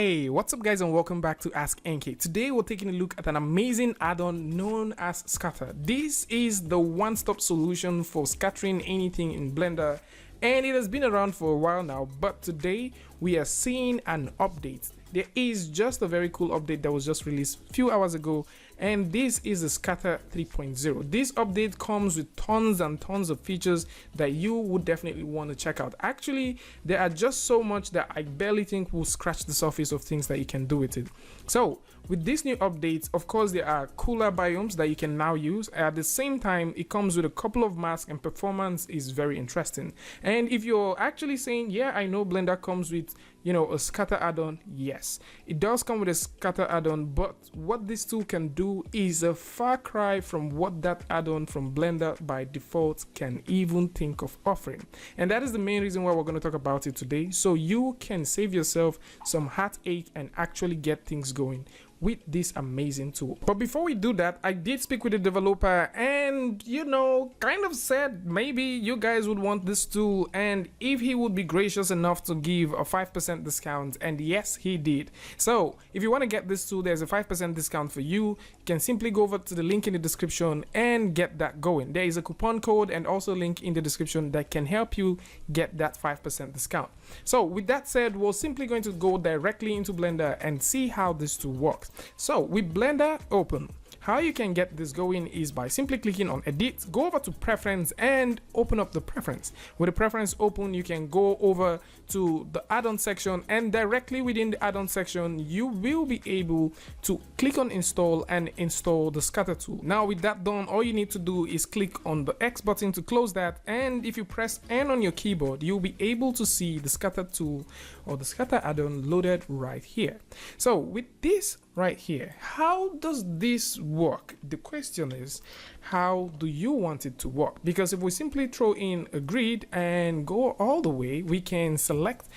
Hey, what's up guys and welcome back to askNK. Today we're taking a look at an amazing add-on known as Scatter. This is the one-stop solution for scattering anything in Blender, and it has been around for a while now, but today we are seeing an update. There is just a very cool update that was just released a few hours ago, and this is the Scatter 3.0. This update comes with tons and tons of features that you would definitely want to check out. Actually, there are just so much that I barely think will scratch the surface of things that you can do with it. So with this new update, of course, there are cooler biomes that you can now use. At the same time, it comes with a couple of masks and performance is very interesting. And if you're actually saying, yeah, I know Blender comes with, you know, a scatter add-on, yes, it does come with a scatter add-on, but what this tool can do is a far cry from what that add-on from Blender by default can even think of offering. And that is the main reason why we're going to talk about it today, so you can save yourself some heartache and actually get things going with this amazing tool. But before we do that, I did speak with the developer and, you know, kind of said maybe you guys would want this tool and if he would be gracious enough to give a 5% discount, and yes, he did. So if you want to get this tool, there's a 5% discount for you. You can simply go over to the link in the description and get that going. There is a coupon code and also a link in the description that can help you get that 5% discount. So with that said, we're simply going to go directly into Blender and see how this tool works. So with Blender open, how you can get this going is by simply clicking on edit, go over to preference and open up the preference. With the preference open, you can go over to the add-on section, and directly within the add-on section you will be able to click on install and install the scatter tool. Now with that done, all you need to do is click on the X button to close that, and if you press N on your keyboard, you'll be able to see the scatter tool or the scatter add-on loaded right here. So with this right here, how does this work? The question is, how do you want it to work? Because if we simply throw in a grid and go all the way, we can select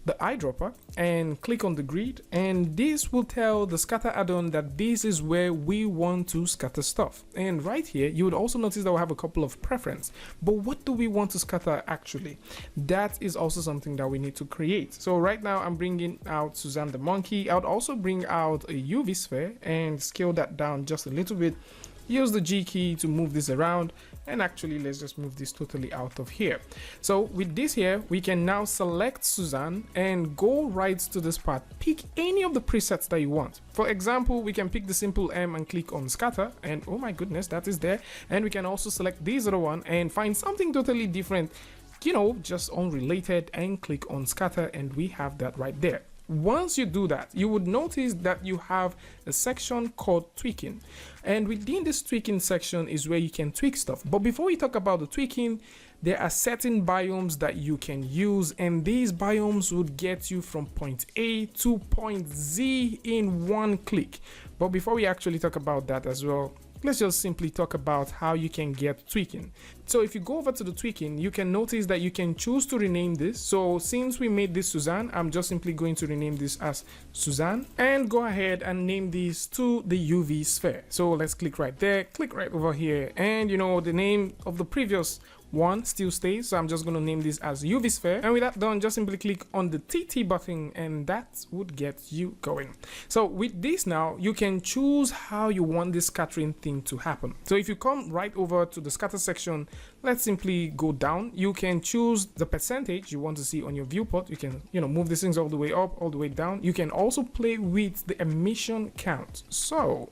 the eyedropper and click on the grid, and this will tell the scatter add-on that this is where we want to scatter stuff. And right here you would also notice that we have a couple of preference, but what do we want to scatter actually? That is also something that we need to create. So right now I'm bringing out Suzanne the monkey. I would also bring out a UV sphere and scale that down just a little bit. Use the G key to move this around, and actually let's just move this totally out of here. So with this here, we can now select Suzanne and go right to this part. Pick any of the presets that you want. For example, we can pick the simple M and click on scatter, and oh my goodness, that is there. And we can also select this other one and find something totally different, you know, just unrelated, and click on scatter, and we have that right there. Once you do that, you would notice that you have a section called tweaking, and within this tweaking section is where you can tweak stuff. But before we talk about the tweaking, there are certain biomes that you can use, and these biomes would get you from point A to point Z in one click. But before we actually talk about that as well, let's just simply talk about how you can get tweaking. So if you go over to the tweaking, you can notice that you can choose to rename this. So since we made this Suzanne, I'm just simply going to rename this as Suzanne and go ahead and name this to the UV sphere. So let's click right there, click right over here, and you know, the name of the previous one still stays, so I'm just going to name this as UV sphere. And with that done, just simply click on the TT button and that would get you going. So with this now, you can choose how you want this scattering thing to happen. So if you come right over to the scatter section, let's simply go down. You can choose the percentage you want to see on your viewport. You can, you know, move these things all the way up, all the way down. You can also play with the emission count. So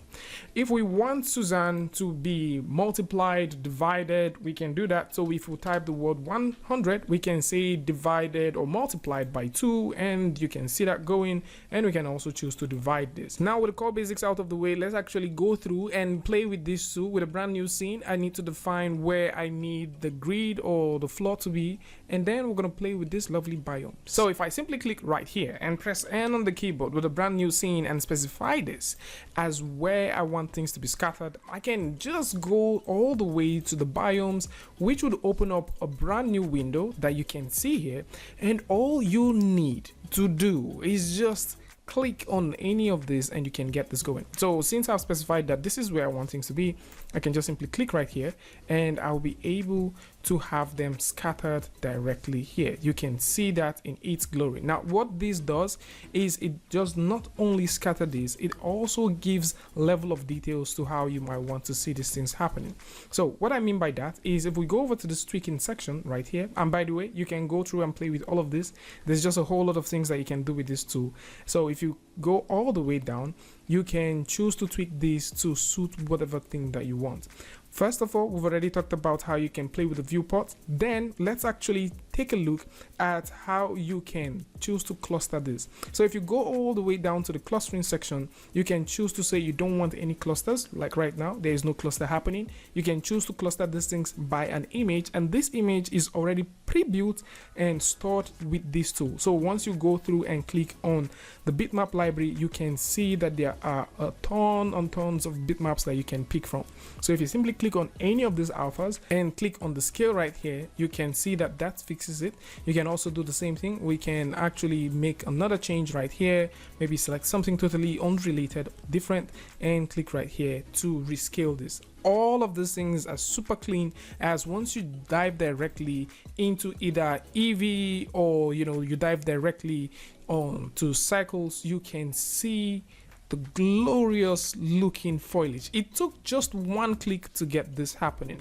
if we want Suzanne to be multiplied, divided, we can do that. So if we type the word 100, we can say divided or multiplied by 2, and you can see that going, and we can also choose to divide this. Now with the core basics out of the way, let's actually go through and play with this too. With a brand new scene, I need to define where I need the grid or the floor to be, and then we're going to play with this lovely biome. So if I simply click right here and press N on the keyboard with a brand new scene and specify this as where I want things to be scattered, I can just go all the way to the biomes, which would open up a brand new window that you can see here, and all you need to do is just click on any of this and you can get this going. So since I've specified that this is where I want things to be, I can just simply click right here and I'll be able to have them scattered directly here. You can see that in its glory. Now what this does is it does not only scatter this, it also gives level of details to how you might want to see these things happening. So what I mean by that is if we go over to the streaking section right here, and by the way, you can go through and play with all of this. There's just a whole lot of things that you can do with this tool. So if you go all the way down, you can choose to tweak this to suit whatever thing that you want. First of all, we've already talked about how you can play with the viewport. Then let's actually take a look at how you can choose to cluster this. So if you go all the way down to the clustering section, you can choose to say you don't want any clusters. Like right now, there is no cluster happening. You can choose to cluster these things by an image, and this image is already pre-built and stored with this tool. So once you go through and click on the bitmap library, you can see that there are a ton on tons of bitmaps that you can pick from. So if you simply click on any of these alphas and click on the scale right here, you can see that that fixes it. You can also do the same thing. We can actually make another change right here, maybe select something totally unrelated, different, and click right here to rescale this. All of these things are super clean, as once you dive directly into either Eevee or you dive directly on to Cycles, you can see the glorious looking foliage. It took just one click to get this happening.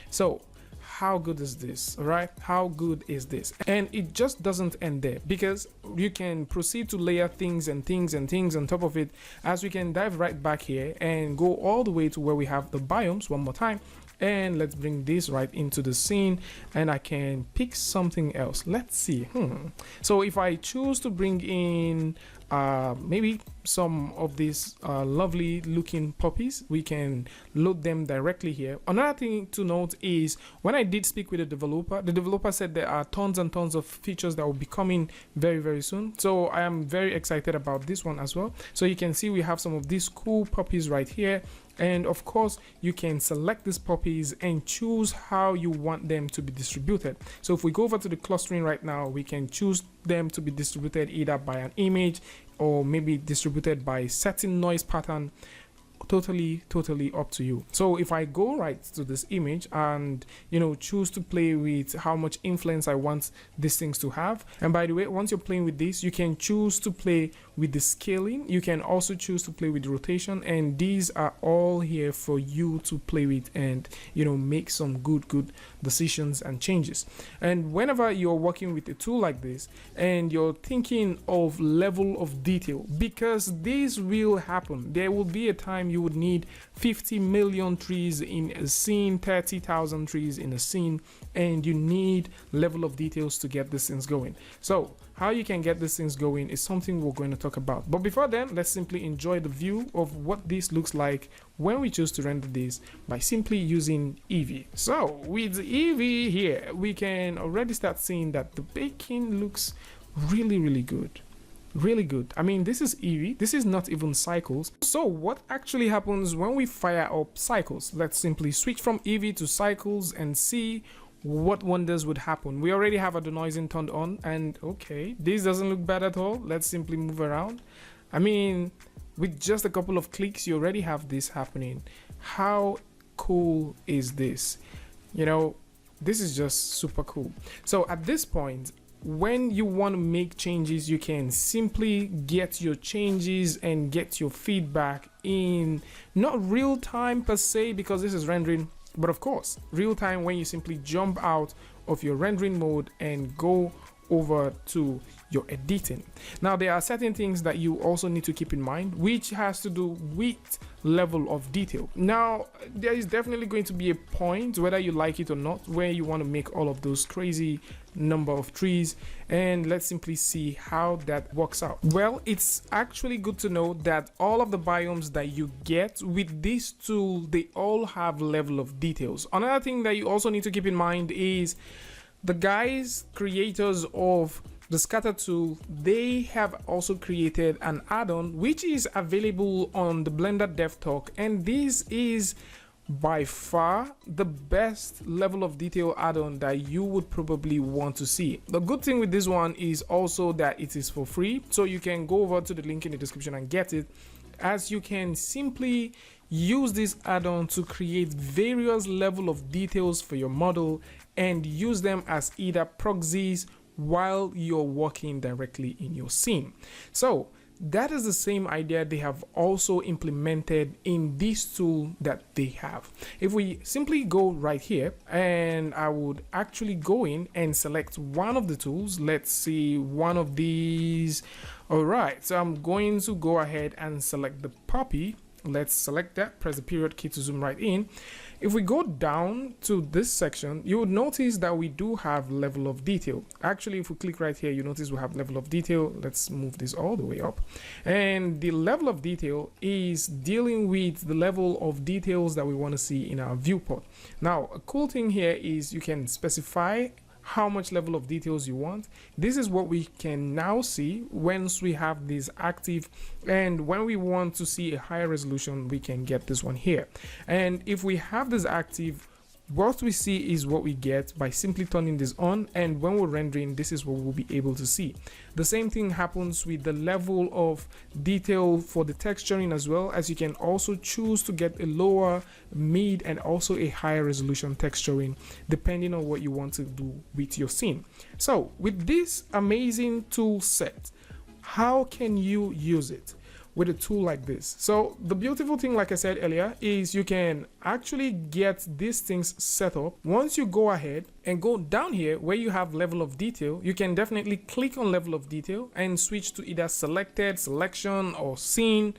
So how good is this? All right, how good is this? And it just doesn't end there, because you can proceed to layer things and things and things on top of it, as we can dive right back here and go all the way to where we have the biomes one more time. And let's bring this right into the scene, and I can pick something else. Let's see. So if I choose to bring in maybe some of these lovely looking puppies, we can load them directly here. Another thing to note is when I did speak with the developer said there are tons and tons of features that will be coming very, very soon. So I am very excited about this one as well. So you can see we have some of these cool puppies right here. And of course, you can select these puppies and choose how you want them to be distributed. So if we go over to the clustering right now, we can choose them to be distributed either by an image or maybe distributed by setting noise pattern. Totally up to you. So if I go right to this image and choose to play with how much influence I want these things to have, and by the way, once you're playing with this, you can choose to play with the scaling. You can also choose to play with the rotation, and these are all here for you to play with and make some good decisions and changes. And whenever you're working with a tool like this and you're thinking of level of detail, because this will happen, there will be a time you would need 50 million trees in a scene, 30,000 trees in a scene, and you need level of details to get these things going. So how you can get these things going is something we're going to talk about. But before then, let's simply enjoy the view of what this looks like when we choose to render this by simply using Eevee. So with Eevee here, we can already start seeing that the baking looks really good. Really good. I mean, this is Eevee. This is not even Cycles. So what actually happens when we fire up Cycles? Let's simply switch from Eevee to Cycles and see what wonders would happen. We already have a denoising turned on, and okay, this doesn't look bad at all. Let's simply move around. I mean, with just a couple of clicks, you already have this happening. How cool is this? This is just super cool. So at this point, when you want to make changes, you can simply get your changes and get your feedback in not real time per se, because this is rendering, but of course real time when you simply jump out of your rendering mode and go over to your editing. Now there are certain things that you also need to keep in mind, which has to do with level of detail. Now there is definitely going to be a point, whether you like it or not, where you want to make all of those crazy number of trees, and let's simply see how that works out. Well, it's actually good to know that all of the biomes that you get with this tool, they all have level of details. Another thing that you also need to keep in mind is the guys creators of the scatter tool, they have also created an add-on which is available on the Blender Dev Talk, and this is by far the best level of detail add-on that you would probably want to see. The good thing with this one is also that it is for free, so you can go over to the link in the description and get it, as you can simply use this add-on to create various level of details for your model and use them as either proxies while you're working directly in your scene. So that is the same idea they have also implemented in this tool that they have. If we simply go right here, and I would actually go in and select one of the tools, let's see, one of these. All right, so I'm going to go ahead and select the puppy. Let's select that, press the period key to zoom right in. If we go down to this section, you would notice that we do have level of detail. Actually, if we click right here, you notice we have level of detail. Let's move this all the way up. And the level of detail is dealing with the level of details that we want to see in our viewport. Now, a cool thing here is you can specify how much level of details you want. This is what we can now see once we have this active, and when we want to see a higher resolution, we can get this one here. And if we have this active, what we see is what we get by simply turning this on, and when we're rendering, this is what we'll be able to see. The same thing happens with the level of detail for the texturing as well, as you can also choose to get a lower, mid, and also a higher resolution texturing depending on what you want to do with your scene. So with this amazing tool set, how can you use it with a tool like this? So the beautiful thing, like I said earlier, is you can actually get these things set up. Once you go ahead and go down here where you have level of detail, you can definitely click on level of detail and switch to either selected, selection, or scene,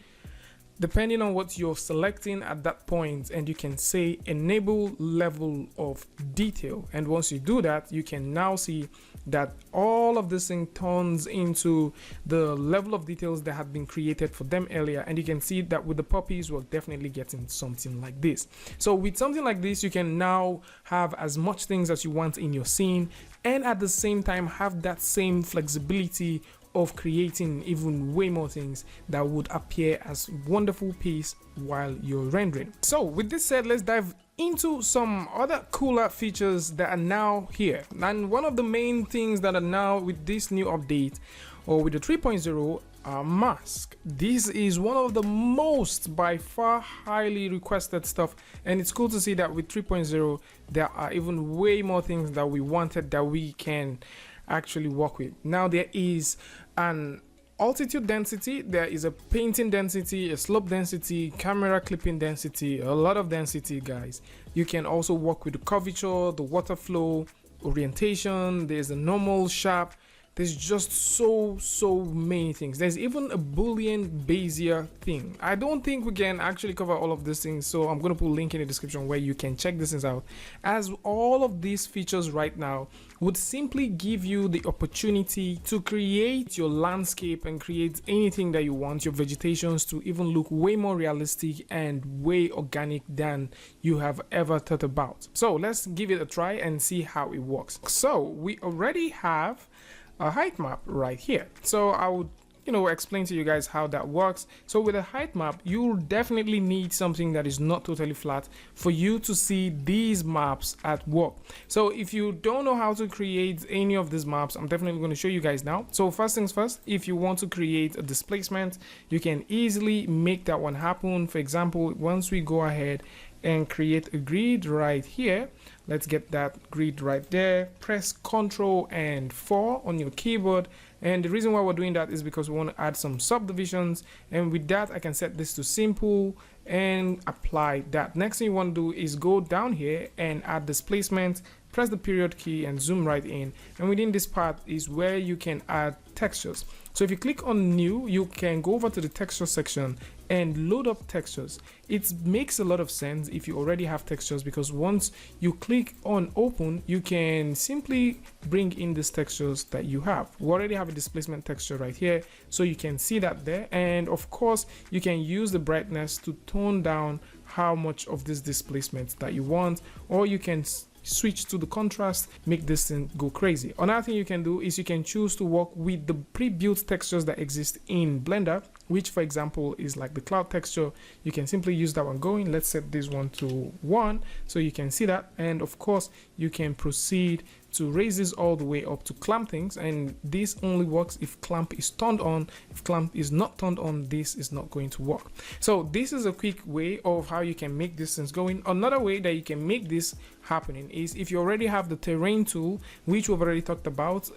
depending on what you're selecting at that point, and you can say enable level of detail. And once you do that, you can now see that all of this thing turns into the level of details that had been created for them earlier. And you can see that with the puppies, we're definitely getting something like this. So with something like this, you can now have as much things as you want in your scene, and at the same time have that same flexibility of creating even way more things that would appear as wonderful piece while you're rendering. So with this said, let's dive into some other cooler features that are now here. And one of the main things that are now with this new update, or with the 3.0, mask. This is one of the most by far highly requested stuff, and it's cool to see that with 3.0 there are even way more things that we wanted that we can actually work with. Now there is an altitude density, there is a painting density, a slope density, camera clipping density, a lot of density, guys. You can also work with the curvature, the water flow, orientation, there's a normal, sharp. There's just so many things. There's even a Boolean Bezier thing. I don't think we can actually cover all of these things, so I'm going to put a link in the description where you can check this out, as all of these features right now would simply give you the opportunity to create your landscape and create anything that you want, your vegetations to even look way more realistic and way organic than you have ever thought about. So let's give it a try and see how it works. So we already have a height map right here, so I would explain to you guys how that works. So with a height map, you'll definitely need something that is not totally flat for you to see these maps at work. So if you don't know how to create any of these maps, I'm definitely going to show you guys now. So first things first, if you want to create a displacement, you can easily make that one happen. For example, once we go ahead and create a grid right here, let's get that grid right there, press Ctrl and 4 on your keyboard. And the reason why we're doing that is because we want to add some subdivisions, and with that I can set this to simple and apply that. Next thing you want to do is go down here and add displacement, press the period key and zoom right in, and within this part is where you can add textures. So if you click on new, you can go over to the texture section and load up textures. It makes a lot of sense if you already have textures, because once you click on open, you can simply bring in these textures that you have. We already have a displacement texture right here, so you can see that there. And of course, you can use the brightness to tone down how much of this displacement that you want, or you can switch to the contrast, make this thing go crazy. Another thing you can do is you can choose to work with the pre-built textures that exist in Blender, which for example is like the cloud texture. You can simply use that one going. Let's set this one to 1 so you can see that. And of course you can proceed to raise this all the way up to clamp things, and this only works if clamp is turned on. If clamp is not turned on, this is not going to work. So this is a quick way of how you can make these things going. Another way that you can make this happening is if you already have the terrain tool, which we've already talked about.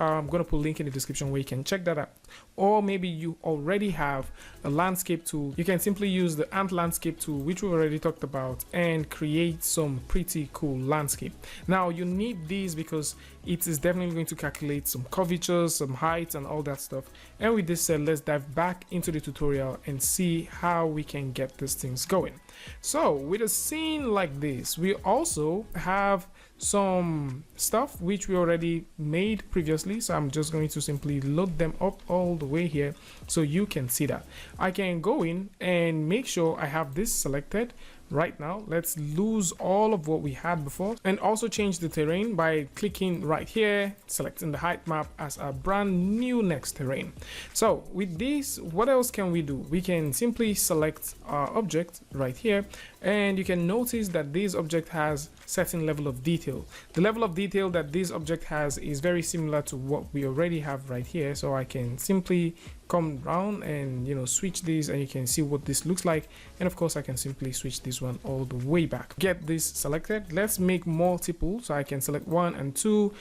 I'm going to put a link in the description where you can check that out. Or maybe you already have a landscape tool. You can simply use the ant landscape tool, which we've already talked about, and create some pretty cool landscape. Now you need these because it is definitely going to calculate some curvatures, some heights, and all that stuff. And with this said, let's dive back into the tutorial and see how we can get these things going. So with a scene like this, we also have some stuff which we already made previously, so I'm just going to simply load them up all the way here so you can see that. I can go in and make sure I have this selected. Right now, let's lose all of what we had before and also change the terrain by clicking right here, selecting the height map as a brand new next terrain. So with this, what else can we do? We can simply select our object right here, and you can notice that this object has certain level of detail. The level of detail that this object has is very similar to what we already have right here. So I can simply come down and switch these, and you can see what this looks like. And of course I can simply switch this one all the way back. Get this selected. Let's make multiple, so I can select 1 and 2,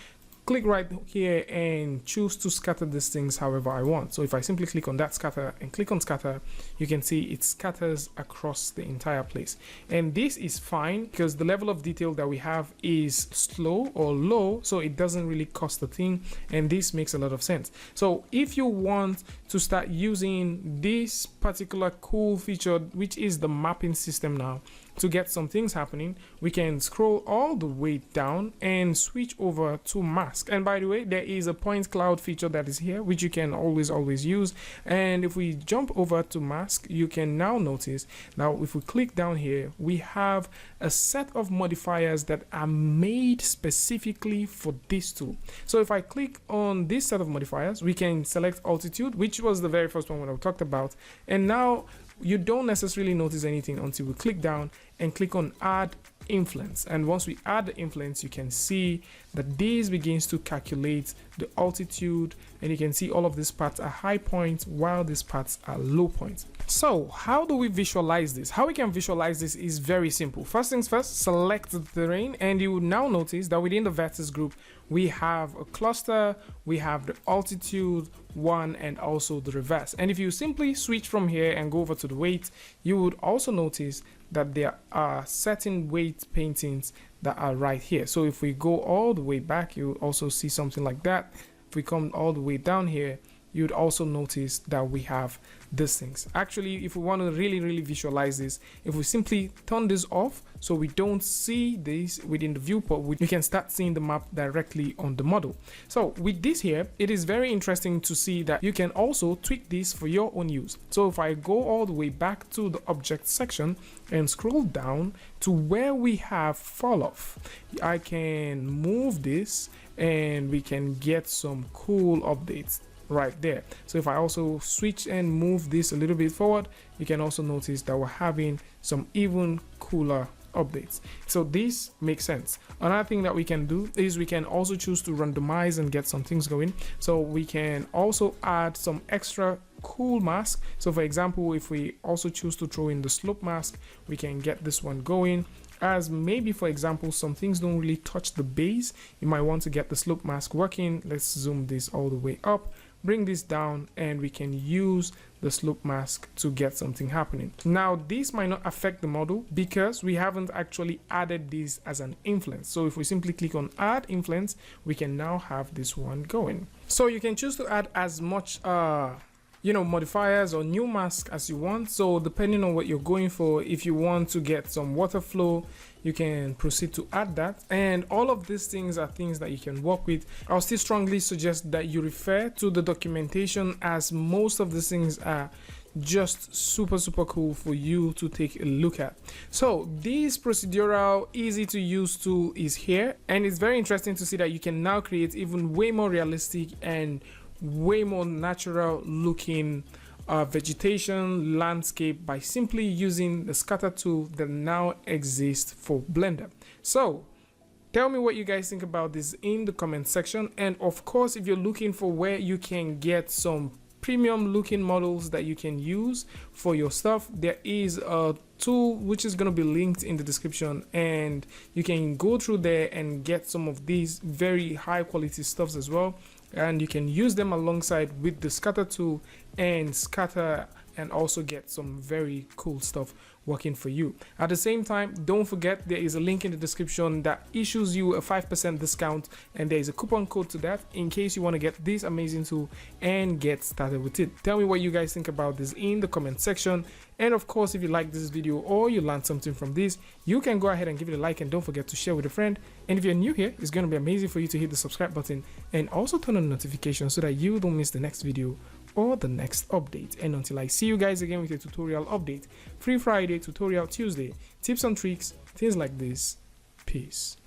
click right here and choose to scatter these things however I want. So if I simply click on that scatter and click on scatter, you can see it scatters across the entire place. And this is fine because the level of detail that we have is slow or low, so it doesn't really cost a thing, and this makes a lot of sense. So if you want to start using this particular cool feature, which is the mapping system now, to get some things happening, we can scroll all the way down and switch over to mask. And by the way, there is a point cloud feature that is here, which you can always use. And if we jump over to mask, you can now notice, now if we click down here, we have a set of modifiers that are made specifically for this tool. So if I click on this set of modifiers, we can select altitude, which was the very first one when I talked about. And now you don't necessarily notice anything until we click down and click on add influence. And once we add the influence, you can see that this begins to calculate the altitude, and you can see all of these parts are high points while these parts are low points. So how do we visualize this? How we can visualize this is very simple. First things first, select the terrain, and you will now notice that within the vertex group we have a cluster, we have the altitude one, and also the reverse. And if you simply switch from here and go over to the weight, you would also notice that there are certain weight paintings that are right here. So if we go all the way back, you would also see something like that. If we come all the way down here, you'd also notice that we have these things. Actually, if we want to really visualize this, if we simply turn this off so we don't see this within the viewport, we can start seeing the map directly on the model. So with this here, it is very interesting to see that you can also tweak this for your own use. So if I go all the way back to the object section and scroll down to where we have fall off, I can move this and we can get some cool updates right there. So if I also switch and move this a little bit forward, you can also notice that we're having some even cooler updates. So this makes sense. Another thing that we can do is we can also choose to randomize and get some things going. So we can also add some extra cool mask. So for example, if we also choose to throw in the slope mask, we can get this one going. As maybe, for example, some things don't really touch the base, you might want to get the slope mask working. Let's zoom this all the way up, bring this down, and we can use the slope mask to get something happening. Now this might not affect the model because we haven't actually added this as an influence. So if we simply click on add influence, we can now have this one going. So you can choose to add as much modifiers or new mask as you want. So depending on what you're going for, if you want to get some water flow, you can proceed to add that. And all of these things are things that you can work with. I'll still strongly suggest that you refer to the documentation, as most of these things are just super cool for you to take a look at. So this procedural easy to use tool is here, and it's very interesting to see that you can now create even way more realistic and way more natural looking vegetation, landscape by simply using the scatter tool that now exists for Blender. So tell me what you guys think about this in the comment section, and of course if you're looking for where you can get some premium looking models that you can use for your stuff, there is a tool which is going to be linked in the description, and you can go through there and get some of these very high quality stuffs as well, and you can use them alongside with the scatter tool and scatter and also get some very cool stuff working for you. At the same time, don't forget there is a link in the description that issues you a 5% discount, and there is a coupon code to that in case you want to get this amazing tool and get started with it. Tell me what you guys think about this in the comment section, and of course if you like this video or you learned something from this, you can go ahead and give it a like, and don't forget to share with a friend. And if you're new here, it's going to be amazing for you to hit the subscribe button and also turn on notifications so that you don't miss the next video or the next update. And until I see you guys again with a tutorial update, Free Friday, Tutorial Tuesday, tips and tricks, things like this. Peace.